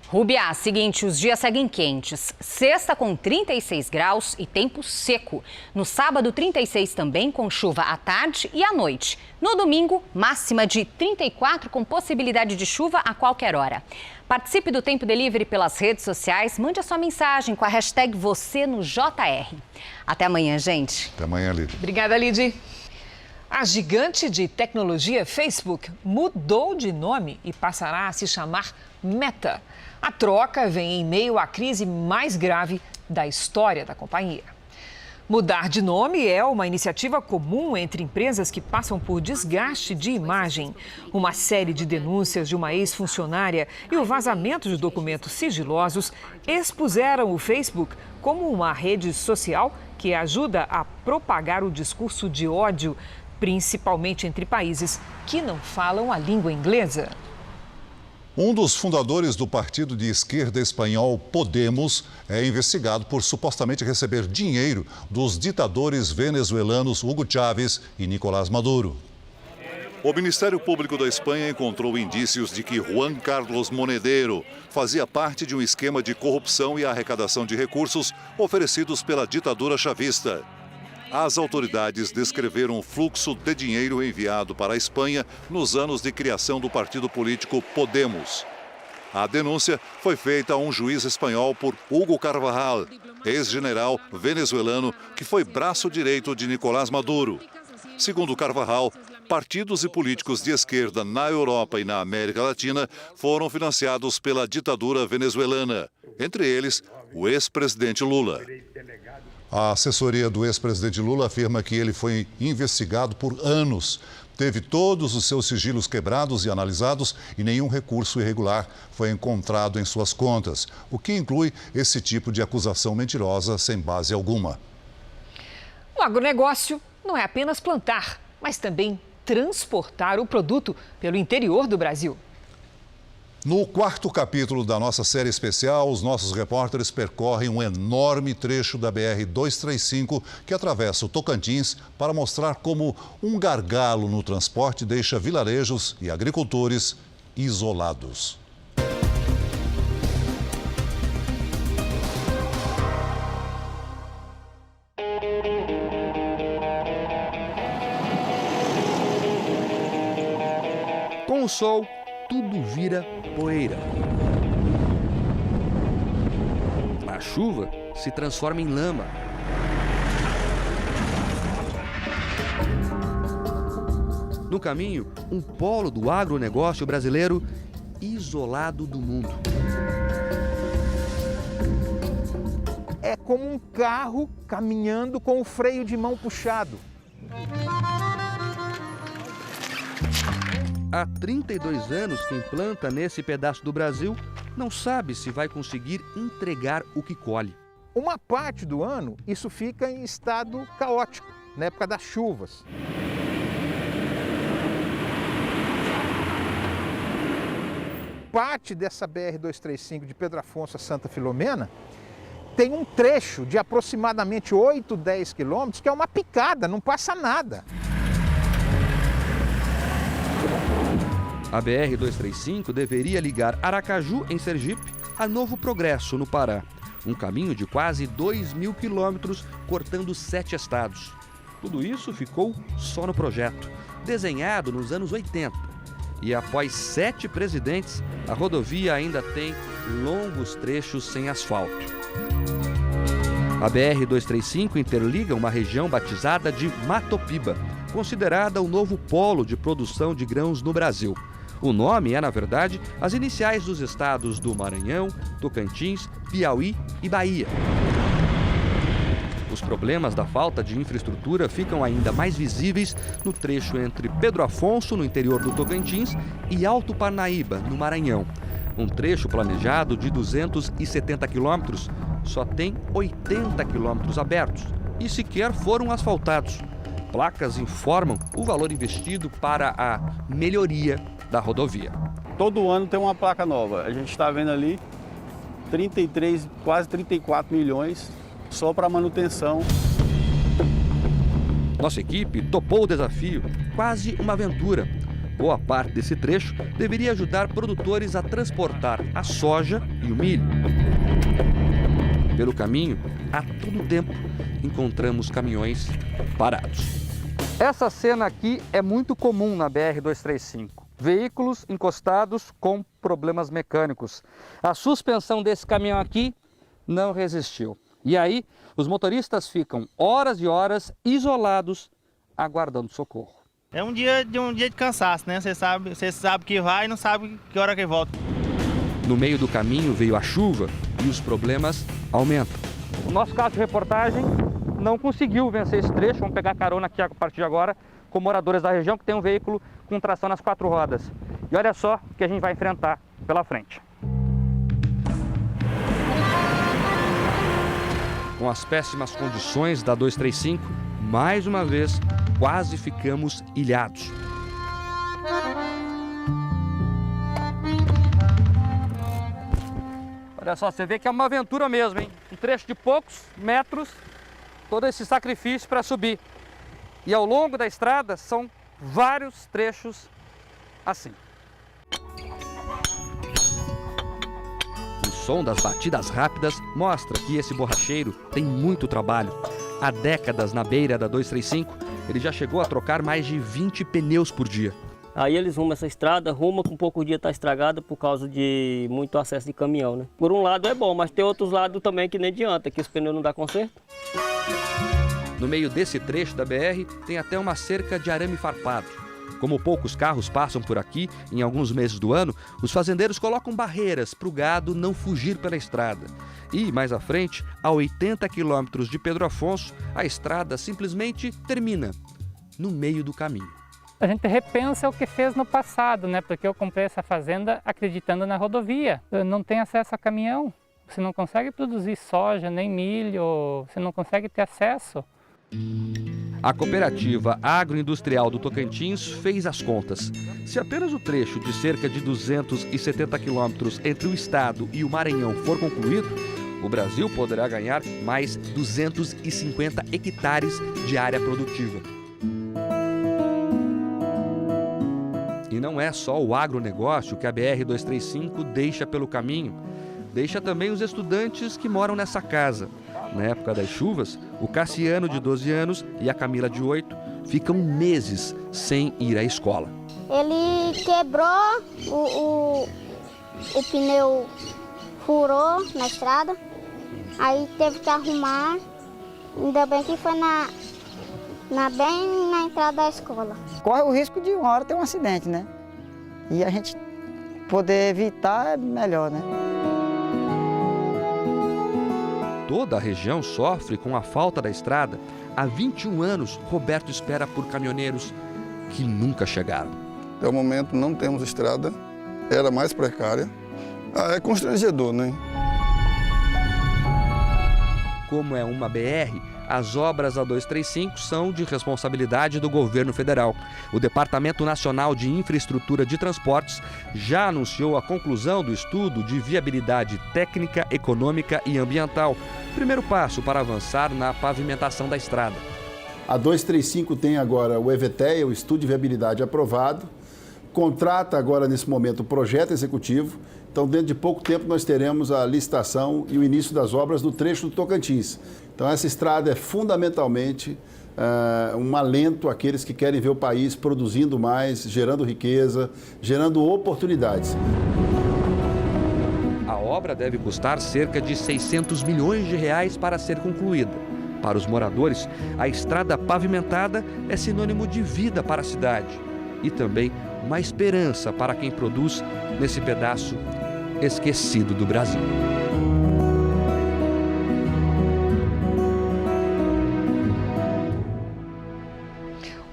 Rúbia, seguinte, os dias seguem quentes. Sexta com 36 graus e tempo seco. No sábado, 36 também, com chuva à tarde e à noite. No domingo, máxima de 34 com possibilidade de chuva a qualquer hora. Participe do Tempo Delivery pelas redes sociais. Mande a sua mensagem com a hashtag #VocêNoJR. Até amanhã, gente. Até amanhã, Lid. Obrigada, Lid. A gigante de tecnologia Facebook mudou de nome e passará a se chamar Meta. A troca vem em meio à crise mais grave da história da companhia. Mudar de nome é uma iniciativa comum entre empresas que passam por desgaste de imagem. Uma série de denúncias de uma ex-funcionária e o vazamento de documentos sigilosos expuseram o Facebook como uma rede social que ajuda a propagar o discurso de ódio, principalmente entre países que não falam a língua inglesa. Um dos fundadores do partido de esquerda espanhol Podemos é investigado por supostamente receber dinheiro dos ditadores venezuelanos Hugo Chávez e Nicolás Maduro. O Ministério Público da Espanha encontrou indícios de que Juan Carlos Monedero fazia parte de um esquema de corrupção e arrecadação de recursos oferecidos pela ditadura chavista. As autoridades descreveram o fluxo de dinheiro enviado para a Espanha nos anos de criação do partido político Podemos. A denúncia foi feita a um juiz espanhol por Hugo Carvajal, ex-general venezuelano que foi braço direito de Nicolás Maduro. Segundo Carvajal, Partidos e políticos de esquerda na Europa e na América Latina foram financiados pela ditadura venezuelana, entre eles o ex-presidente Lula. A assessoria do ex-presidente Lula afirma que ele foi investigado por anos. Teve todos os seus sigilos quebrados e analisados e nenhum recurso irregular foi encontrado em suas contas, o que inclui esse tipo de acusação mentirosa sem base alguma. O agronegócio não é apenas plantar, mas também transportar o produto pelo interior do Brasil. No quarto capítulo da nossa série especial, os nossos repórteres percorrem um enorme trecho da BR-235 que atravessa o Tocantins para mostrar como um gargalo no transporte deixa vilarejos e agricultores isolados. Com o sol, tudo vira poeira. A chuva se transforma em lama. No caminho, um polo do agronegócio brasileiro isolado do mundo. É como um carro caminhando com o freio de mão puxado. Há 32 anos quem planta nesse pedaço do Brasil não sabe se vai conseguir entregar o que colhe. Uma parte do ano isso fica em estado caótico, na época das chuvas. Parte dessa BR-235 de Pedro Afonso a Santa Filomena tem um trecho de aproximadamente 8, 10 quilômetros que é uma picada, não passa nada. A BR-235 deveria ligar Aracaju, em Sergipe, a Novo Progresso, no Pará. Um caminho de quase 2.000 quilômetros, cortando 7 estados. Tudo isso ficou só no projeto, desenhado nos anos 80. E após 7 presidentes, a rodovia ainda tem longos trechos sem asfalto. A BR-235 interliga uma região batizada de Matopiba, considerada o novo polo de produção de grãos no Brasil. O nome é, na verdade, as iniciais dos estados do Maranhão, Tocantins, Piauí e Bahia. Os problemas da falta de infraestrutura ficam ainda mais visíveis no trecho entre Pedro Afonso, no interior do Tocantins, e Alto Parnaíba, no Maranhão. Um trecho planejado de 270 quilômetros só tem 80 quilômetros abertos e sequer foram asfaltados. Placas informam o valor investido para a melhoria da rodovia. Todo ano tem uma placa nova. A gente está vendo ali 33, quase 34 milhões só para manutenção. Nossa equipe topou o desafio, quase uma aventura. Boa parte desse trecho deveria ajudar produtores a transportar a soja e o milho. Pelo caminho, a todo tempo, encontramos caminhões parados. Essa cena aqui é muito comum na BR-235. Veículos encostados com problemas mecânicos. A suspensão desse caminhão aqui não resistiu. E aí, os motoristas ficam horas e horas isolados, aguardando socorro. É um dia de cansaço, né? Você sabe que vai e não sabe que hora que volta. No meio do caminho veio a chuva e os problemas aumentam. O nosso caso de reportagem não conseguiu vencer esse trecho. Vamos pegar carona aqui a partir de agora com moradores da região que tem um veículo com tração nas 4 rodas. E olha só o que a gente vai enfrentar pela frente. Com as péssimas condições da 235, mais uma vez, quase ficamos ilhados. Olha só, você vê que é uma aventura mesmo, hein? Um trecho de poucos metros, todo esse sacrifício para subir. E ao longo da estrada são vários trechos assim. O som das batidas rápidas mostra que esse borracheiro tem muito trabalho. Há décadas na beira da 235, ele já chegou a trocar mais de 20 pneus por dia. Aí eles rumam essa estrada, com pouco dia está estragada por causa de muito acesso de caminhão, né? Por um lado é bom, mas tem outros lados também que nem adianta, que os pneus não dá conserto. No meio desse trecho da BR tem até uma cerca de arame farpado. Como poucos carros passam por aqui em alguns meses do ano, os fazendeiros colocam barreiras para o gado não fugir pela estrada. E, mais à frente, a 80 quilômetros de Pedro Afonso, a estrada simplesmente termina, no meio do caminho. A gente repensa o que fez no passado, né? Porque eu comprei essa fazenda acreditando na rodovia. Eu não tenho acesso a caminhão, você não consegue produzir soja nem milho, você não consegue ter acesso. A cooperativa agroindustrial do Tocantins fez as contas. Se apenas o trecho de cerca de 270 quilômetros entre o estado e o Maranhão for concluído, o Brasil poderá ganhar mais 250 hectares de área produtiva. E não é só o agronegócio que a BR-235 deixa pelo caminho. Deixa também os estudantes que moram nessa casa. Na época das chuvas, o Cassiano, de 12 anos, e a Camila, de 8, ficam meses sem ir à escola. Ele quebrou, o pneu furou na estrada, aí teve que arrumar, ainda bem que foi bem na entrada da escola. Corre o risco de uma hora ter um acidente, né? E a gente poder evitar é melhor, né? Toda a região sofre com a falta da estrada. Há 21 anos, Roberto espera por caminhoneiros que nunca chegaram. Até o momento não temos estrada, era mais precária. É constrangedor, né? Como é uma BR, as obras da 235 são de responsabilidade do governo federal. O Departamento Nacional de Infraestrutura de Transportes já anunciou a conclusão do estudo de viabilidade técnica, econômica e ambiental. Primeiro passo para avançar na pavimentação da estrada. A 235 tem agora o EVTEA, o Estudo de Viabilidade aprovado, contrata agora nesse momento o projeto executivo. Então, dentro de pouco tempo, nós teremos a licitação e o início das obras do trecho do Tocantins. Então, essa estrada é fundamentalmente um alento àqueles que querem ver o país produzindo mais, gerando riqueza, gerando oportunidades. A obra deve custar cerca de 600 milhões de reais para ser concluída. Para os moradores, a estrada pavimentada é sinônimo de vida para a cidade e também uma esperança para quem produz nesse pedaço esquecido do Brasil.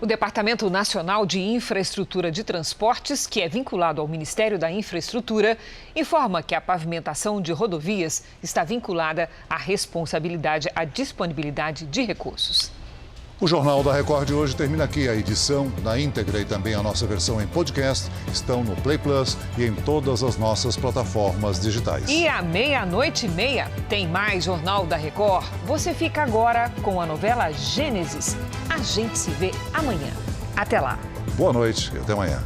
O Departamento Nacional de Infraestrutura de Transportes, que é vinculado ao Ministério da Infraestrutura, informa que a pavimentação de rodovias está vinculada à responsabilidade, à disponibilidade de recursos. O Jornal da Record de hoje termina aqui. A edição na íntegra e também a nossa versão em podcast estão no Play Plus e em todas as nossas plataformas digitais. E à 00:30 tem mais Jornal da Record. Você fica agora com a novela Gênesis. A gente se vê amanhã. Até lá. Boa noite e até amanhã.